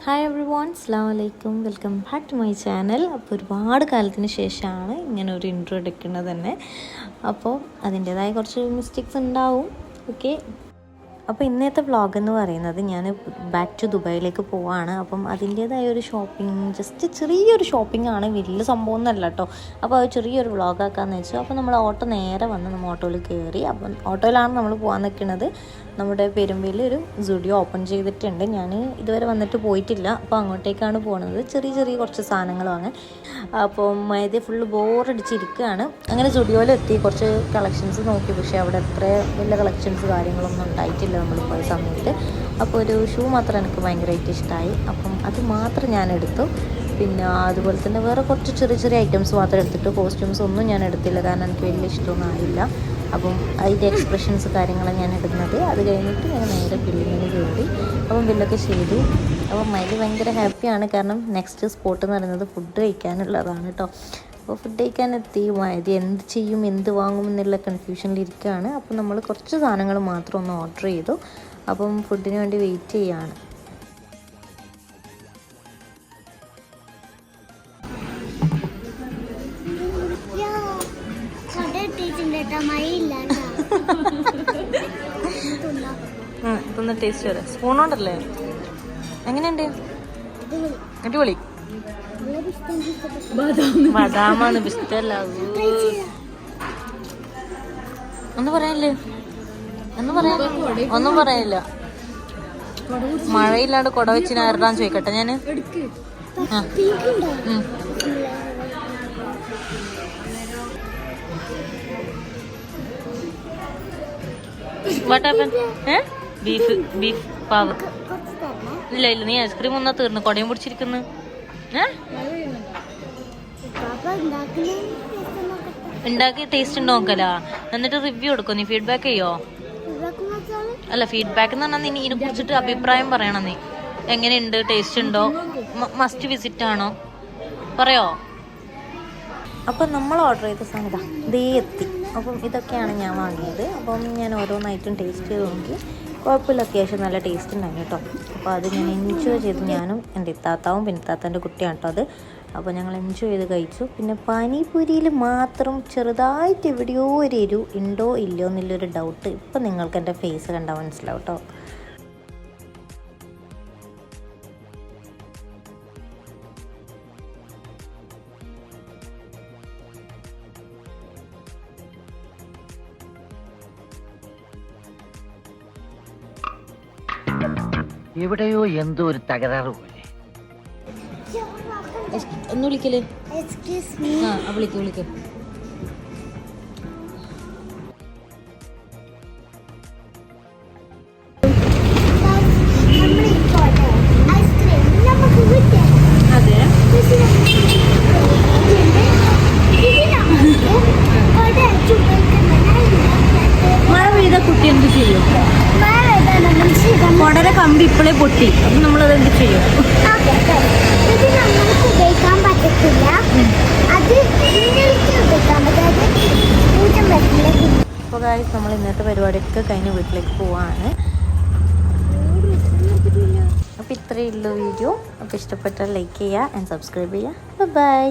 Hi every one, അസ്സലാമു അലൈക്കും. Welcome back to my channel. അപ്പോൾ ഒരുപാട് കാലത്തിന് ശേഷമാണ് ഇങ്ങനെ ഒരു ഇൻട്രോ എടുക്കുന്നത് തന്നെ. അപ്പോൾ അതിൻ്റേതായ കുറച്ച് മിസ്റ്റേക്സ് ഉണ്ടാവും. ഓക്കെ, അപ്പോൾ ഇന്നത്തെ വ്ളോഗ് എന്ന് പറയുന്നത് ഞാൻ ബാക്ക് ടു ദുബായിലേക്ക് പോവാണ്. അപ്പം അതിൻ്റേതായ ഒരു ഷോപ്പിംഗ്, ജസ്റ്റ് ചെറിയൊരു ഷോപ്പിംഗ് ആണ്, വലിയ സംഭവം ഒന്നല്ല കേട്ടോ. അപ്പോൾ അത് ചെറിയൊരു വ്ളോഗാക്കാമെന്ന് വെച്ചു. അപ്പോൾ നമ്മൾ ഓട്ടോ നേരെ വന്ന് നമ്മൾ ഓട്ടോയിൽ കയറി. അപ്പം ഓട്ടോയിലാണ് നമ്മൾ പോകാൻ നിൽക്കുന്നത്. നമ്മുടെ പെരുമ്പയിൽ ഒരു സ്റ്റുഡിയോ ഓപ്പൺ ചെയ്തിട്ടുണ്ട്. ഞാൻ ഇതുവരെ വന്നിട്ട് പോയിട്ടില്ല. അപ്പോൾ അങ്ങോട്ടേക്കാണ് പോകുന്നത്. ചെറിയ ചെറിയ കുറച്ച് സാധനങ്ങൾ വാങ്ങാൻ. അപ്പം ഇത് ഫുള്ള് ബോറടിച്ചിരിക്കുകയാണ്. അങ്ങനെ സ്റ്റുഡിയോയിലെത്തി കുറച്ച് കളക്ഷൻസ് നോക്കി. പക്ഷേ അവിടെ അത്ര വലിയ കളക്ഷൻസ് കാര്യങ്ങളൊന്നും ഉണ്ടായിട്ടില്ല നമ്മൾ പോയ സമയത്ത്. അപ്പോൾ ഒരു ഷൂ മാത്രം എനിക്ക് ഭയങ്കരമായിട്ട് ഇഷ്ടമായി. അപ്പം അത് മാത്രം ഞാൻ എടുത്തു. പിന്നെ അതുപോലെ തന്നെ വേറെ കുറച്ച് ചെറിയ ചെറിയ ഐറ്റംസ് മാത്രം എടുത്തിട്ട് കോസ്റ്റ്യൂംസ് ഒന്നും ഞാൻ എടുത്തില്ല, കാരണം എനിക്ക് വലിയ ഇഷ്ടമൊന്നും ആയില്ല. അപ്പം അതിൻ്റെ എക്സ്പ്രഷൻസ് കാര്യങ്ങളാണ് ഞാൻ ഇടുന്നത്. അത് കഴിഞ്ഞിട്ട് ഞാൻ നേരെ ബില്ലിങ്ങിന് കയറി. അപ്പം ബില്ലൊക്കെ ചെയ്തു. അപ്പം മൈലി ഭയങ്കര ഹാപ്പിയാണ്, കാരണം നെക്സ്റ്റ് സ്പോട്ട് എന്ന് പറയുന്നത് ഫുഡ് കഴിക്കാനുള്ളതാണ് കേട്ടോ. അപ്പോൾ ഫുഡ് കഴിക്കാൻ എത്തി. മൈലി എന്ത് ചെയ്യും, എന്ത് വാങ്ങും എന്നുള്ള കൺഫ്യൂഷനിലിരിക്കുകയാണ്. അപ്പം നമ്മൾ കുറച്ച് സാധനങ്ങൾ മാത്രം ഒന്ന് ഓർഡർ ചെയ്തു. അപ്പം ഫുഡിന് വേണ്ടി വെയിറ്റ് ചെയ്യുകയാണ്. ഇതൊന്ന് ടേസ്റ്റ് വരാം. സ്പൂണോണ്ടല്ലേ? എങ്ങനെയുണ്ട്? അടിപൊളി. ബദാമാണ് ഇഷ്ടമല്ല. ഒന്നും പറയാനില്ലേ? ഒന്നും പറയാനില്ല. മഴയില്ലാണ്ട് കുട വെച്ച് ആരുടാന്ന് ചോദിക്കട്ടെ ഞാന്. What happened? ബീഫ് പാവ്. ഇല്ല, നീ ഐസ്ക്രീം ഒന്നാ തീർന്നു, കൊടയും പിടിച്ചിരിക്കുന്നു. ഉണ്ടാക്കി ടേസ്റ്റ് ഉണ്ടോ നോക്കലാ, എന്നിട്ട് റിവ്യൂ എടുക്കോ. നീ ഫീഡ്ബാക്ക് ചെയ്യോ? അല്ല, ഫീഡ്ബാക്ക് എന്ന് പറഞ്ഞാൽ നീ ഇതിനെ കുറിച്ചിട്ട് അഭിപ്രായം പറയണം. നീ എങ്ങനെയുണ്ട്, ടേസ്റ്റ് ഉണ്ടോ, മസ്റ്റ് വിസിറ്റ് ആണോ, പറയോ? അപ്പം നമ്മൾ ഓർഡർ ചെയ്ത സാധനം ഇതേ എത്തി. അപ്പം ഇതൊക്കെയാണ് ഞാൻ വാങ്ങിയത്. അപ്പം ഞാൻ ഓരോന്നായിട്ടും ടേസ്റ്റ് ചെയ്ത് നോക്കി. കുഴപ്പമില്ല, അത്യാവശ്യം നല്ല ടേസ്റ്റ് ഉണ്ടായിരുന്നു കേട്ടോ. അപ്പോൾ അത് ഞാൻ എൻജോയ് ചെയ്ത്, ഞാനും എൻ്റെ ഇത്താത്താവും പിന്നെ ഇത്താത്താൻ്റെ കുട്ടിയാണ് കേട്ടോ അത്. അപ്പോൾ ഞങ്ങൾ എൻജോയ് ചെയ്ത് കഴിച്ചു. പിന്നെ പാനിപൂരിയിൽ മാത്രം ചെറുതായിട്ട് എവിടെയോ ഒരു എരിവ് ഉണ്ടോ ഇല്ലയോ എന്നുള്ളൊരു ഡൗട്ട് ഇപ്പം നിങ്ങൾക്ക് എൻ്റെ ഫേസ് കണ്ടാൽ മനസ്സിലാവും കേട്ടോ. എവിടെയോ എന്തോ ഒരു തകരാറ് പോലെ. ഒന്ന് വിളിക്കല്. വിളിക്കും. അതെ, മഴ പെയ്ത കുട്ടി എന്ത് ചെയ്യും? കൊടര കമ്പി ഇപ്പോഴേ പൊട്ടി. അപ്പം നമ്മളത് എന്ത് ചെയ്യും? ഉപയോഗിക്കാൻ പറ്റത്തില്ല. അപ്പോൾ ഗായ്സ്, നമ്മൾ ഇന്നത്തെ പരിപാടിയൊക്കെ കഴിഞ്ഞ് വീട്ടിലേക്ക് പോവാണ്. അപ്പോൾ ഇത്രയേ ഉള്ളൂ വീഡിയോ. അപ്പോൾ ഇഷ്ടപ്പെട്ടാൽ ലൈക്ക് ചെയ്യുക ആൻഡ് സബ്സ്ക്രൈബ് ചെയ്യുക. ബൈ.